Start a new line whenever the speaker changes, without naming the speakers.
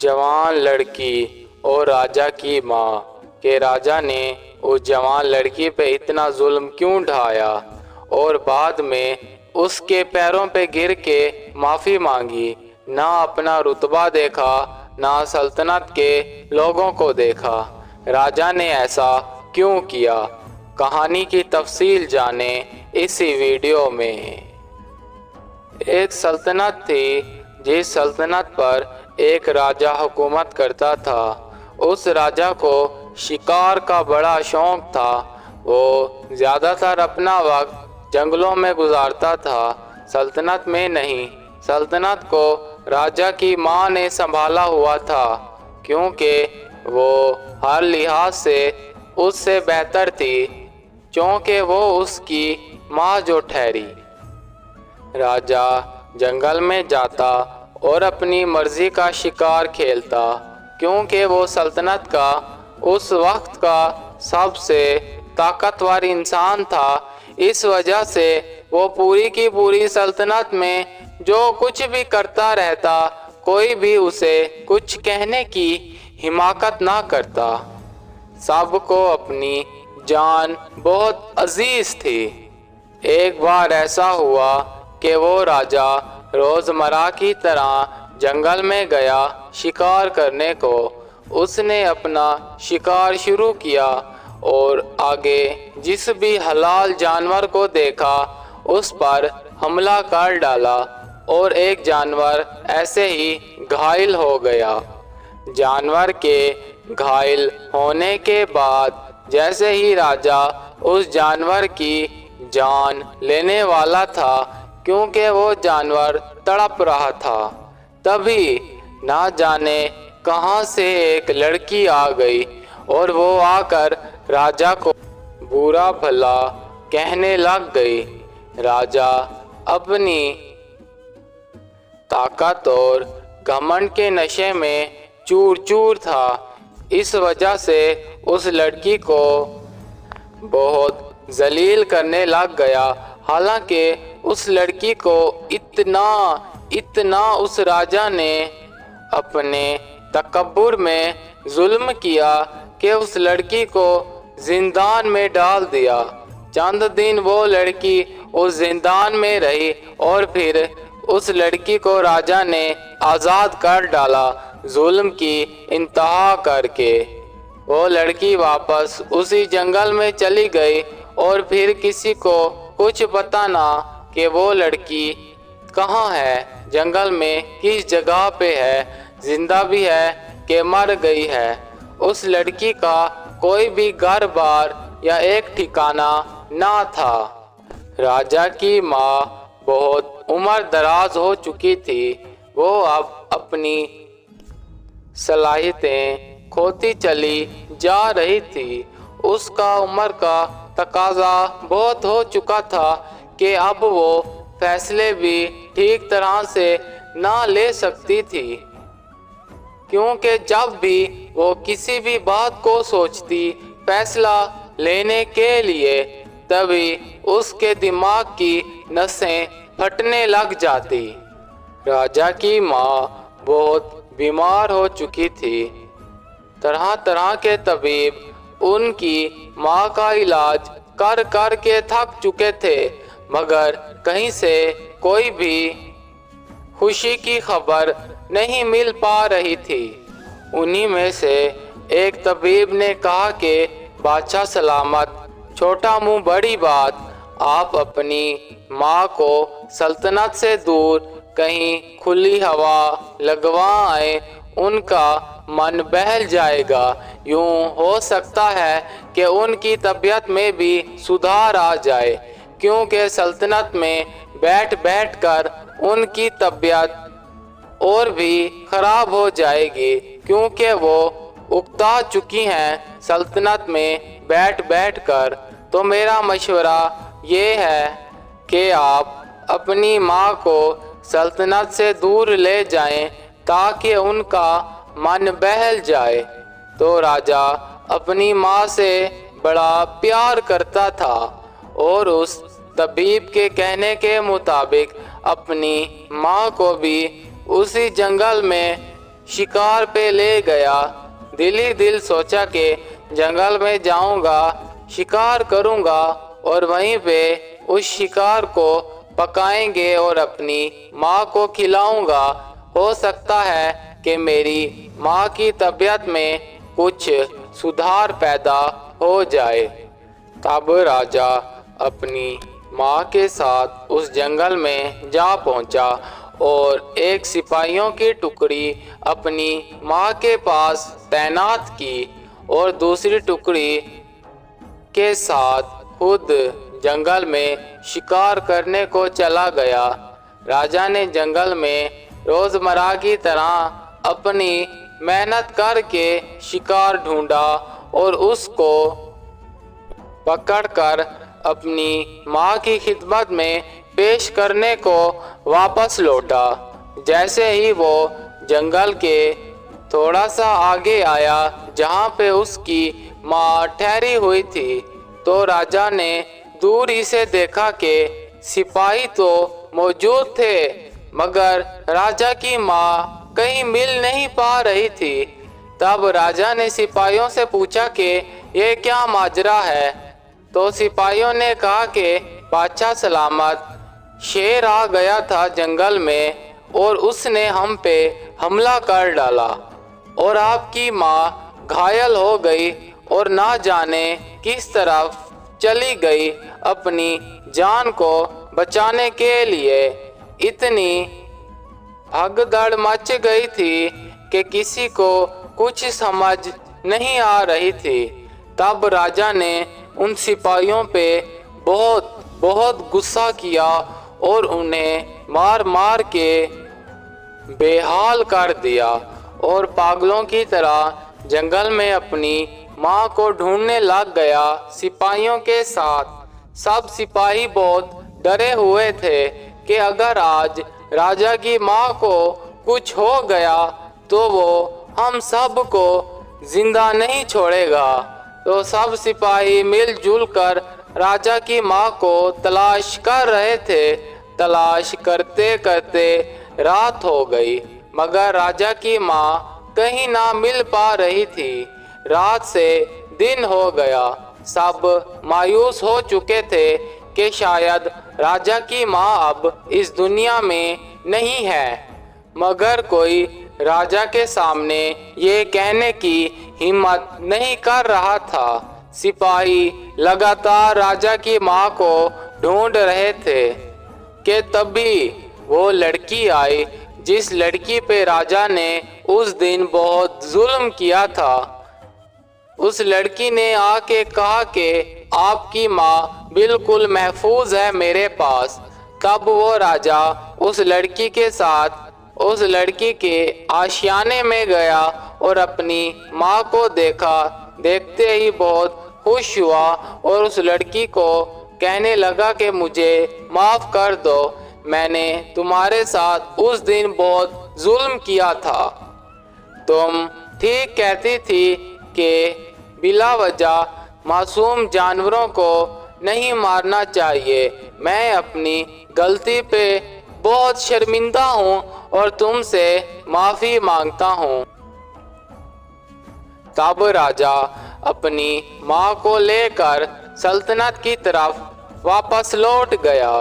जवान लड़की और राजा की माँ के राजा ने उस जवान लड़की पे इतना जुल्म क्यों ढाया और बाद में उसके पैरों पे गिर के माफ़ी मांगी। ना अपना रुतबा देखा, ना सल्तनत के लोगों को देखा। राजा ने ऐसा क्यों किया? कहानी की तफसील जाने इसी वीडियो में। एक सल्तनत थी जिस सल्तनत पर एक राजा हुकूमत करता था। उस राजा को शिकार का बड़ा शौक था। वो ज़्यादातर अपना वक्त जंगलों में गुजारता था, सल्तनत में नहीं। सल्तनत को राजा की माँ ने संभाला हुआ था, क्योंकि वो हर लिहाज से उससे बेहतर थी, क्योंकि वो उसकी माँ जो ठहरी। राजा जंगल में जाता और अपनी मर्जी का शिकार खेलता, क्योंकि वो सल्तनत का उस वक्त का सबसे ताकतवर इंसान था। इस वजह से वो पूरी की पूरी सल्तनत में जो कुछ भी करता रहता, कोई भी उसे कुछ कहने की हिमाकत ना करता। सबको अपनी जान बहुत अजीज थी। एक बार ऐसा हुआ कि वो राजा रोज़मर्रा की तरह जंगल में गया शिकार करने को। उसने अपना शिकार शुरू किया और आगे जिस भी हलाल जानवर को देखा उस पर हमला कर डाला और एक जानवर ऐसे ही घायल हो गया। जानवर के घायल होने के बाद जैसे ही राजा उस जानवर की जान लेने वाला था, क्योंकि वो जानवर तड़प रहा था, तभी ना जाने कहां से एक लड़की आ गई और वो आकर राजा को बुरा भला कहने लग गई। राजा अपनी ताकत और घमंड के नशे में चूर चूर था। इस वजह से उस लड़की को बहुत जलील करने लग गया। हालांकि उस लड़की को इतना उस राजा ने अपने तकब्बुर में जुल्म किया कि उस लड़की को जिंदान में डाल दिया। चंद दिन वो लड़की उस जिंदान में रही और फिर उस लड़की को राजा ने आज़ाद कर डाला, जुल्म की इंतहा करके। वो लड़की वापस उसी जंगल में चली गई और फिर किसी को कुछ पता ना कि वो लड़की कहाँ है, जंगल में किस जगह पे है, जिंदा भी है कि मर गई है। उस लड़की का कोई भी घर बार या एक ठिकाना ना था। राजा की माँ बहुत उम्र दराज हो चुकी थी। वो अब अपनी सलाहियतें खोती चली जा रही थी। उसका उम्र का तकाजा बहुत हो चुका था कि अब वो फैसले भी ठीक तरह से ना ले सकती थी, क्योंकि जब भी वो किसी भी बात को सोचती फैसला लेने के लिए, तभी उसके दिमाग की नसें फटने लग जाती। राजा की माँ बहुत बीमार हो चुकी थी। तरह तरह के तबीब उनकी माँ का इलाज कर कर के थक चुके थे, मगर कहीं से कोई भी खुशी की खबर नहीं मिल पा रही थी। उन्हीं में से एक तबीब ने कहा कि बादशाह सलामत, छोटा मुंह बड़ी बात, आप अपनी माँ को सल्तनत से दूर कहीं खुली हवा लगवा आए, उनका मन बहल जाएगा। यूं हो सकता है कि उनकी तबीयत में भी सुधार आ जाए, क्योंकि सल्तनत में बैठ बैठ कर उनकी तबीयत और भी खराब हो जाएगी, क्योंकि वो उकता चुकी हैं सल्तनत में बैठ बैठ कर। तो मेरा मशवरा ये है कि आप अपनी माँ को सल्तनत से दूर ले जाएं, ताकि उनका मन बहल जाए। तो राजा अपनी माँ से बड़ा प्यार करता था और उस तबीब के कहने के मुताबिक अपनी माँ को भी उसी जंगल में शिकार पे ले गया। दिल ही दिल सोचा कि जंगल में जाऊंगा, शिकार करूंगा और वहीं पे उस शिकार को पकाएंगे और अपनी माँ को खिलाऊंगा। हो सकता है कि मेरी माँ की तबीयत में कुछ सुधार पैदा हो जाए। तब राजा अपनी माँ के साथ उस जंगल में जा पहुंचा और एक सिपाहियों की टुकड़ी अपनी माँ के पास तैनात की और दूसरी टुकड़ी के साथ खुद जंगल में शिकार करने को चला गया। राजा ने जंगल में रोजमर्रा की तरह अपनी मेहनत करके शिकार ढूंढा और उसको पकड़कर अपनी माँ की खिदमत में पेश करने को वापस लौटा। जैसे ही वो जंगल के थोड़ा सा आगे आया जहाँ पे उसकी माँ ठहरी हुई थी, तो राजा ने दूर ही से देखा कि सिपाही तो मौजूद थे, मगर राजा की माँ कहीं मिल नहीं पा रही थी। तब राजा ने सिपाहियों से पूछा कि ये क्या माजरा है। तो सिपाहियों ने कहा कि बादशाह सलामत, शेर आ गया था जंगल में और उसने हम पे हमला कर डाला और आपकी माँ घायल हो गई और ना जाने किस तरफ चली गई अपनी जान को बचाने के लिए। इतनी भगदड़ मच गई थी कि किसी को कुछ समझ नहीं आ रही थी। तब राजा ने उन सिपाहियों पे बहुत गुस्सा किया और उन्हें मार मार के बेहाल कर दिया और पागलों की तरह जंगल में अपनी माँ को ढूंढने लग गया सिपाहियों के साथ। सब सिपाही बहुत डरे हुए थे कि अगर आज राजा की माँ को कुछ हो गया तो वो हम सब को जिंदा नहीं छोड़ेगा। तो सब सिपाही मिलजुल कर राजा की माँ को तलाश कर रहे थे। तलाश करते करते रात हो गई, मगर राजा की माँ कहीं ना मिल पा रही थी। रात से दिन हो गया। सब मायूस हो चुके थे कि शायद राजा की माँ अब इस दुनिया में नहीं है, मगर कोई राजा के सामने ये कहने की हिम्मत नहीं कर रहा था। सिपाही लगातार राजा की माँ को ढूंढ रहे थे कि तभी वो लड़की आई जिस लड़की पे राजा ने उस दिन बहुत जुल्म किया था। उस लड़की ने आके कहा कि आपकी माँ बिल्कुल महफूज है मेरे पास। तब वो राजा उस लड़की के साथ उस लड़की के आशियाने में गया और अपनी माँ को देखा। देखते ही बहुत खुश हुआ और उस लड़की को कहने लगा कि मुझे माफ़ कर दो, मैंने तुम्हारे साथ उस दिन बहुत जुल्म किया था। तुम ठीक कहती थी कि बिला वजह मासूम जानवरों को नहीं मारना चाहिए। मैं अपनी गलती पे बहुत शर्मिंदा हूँ और तुमसे माफ़ी मांगता हूँ। तब राजा अपनी माँ को लेकर सल्तनत की तरफ वापस लौट गया।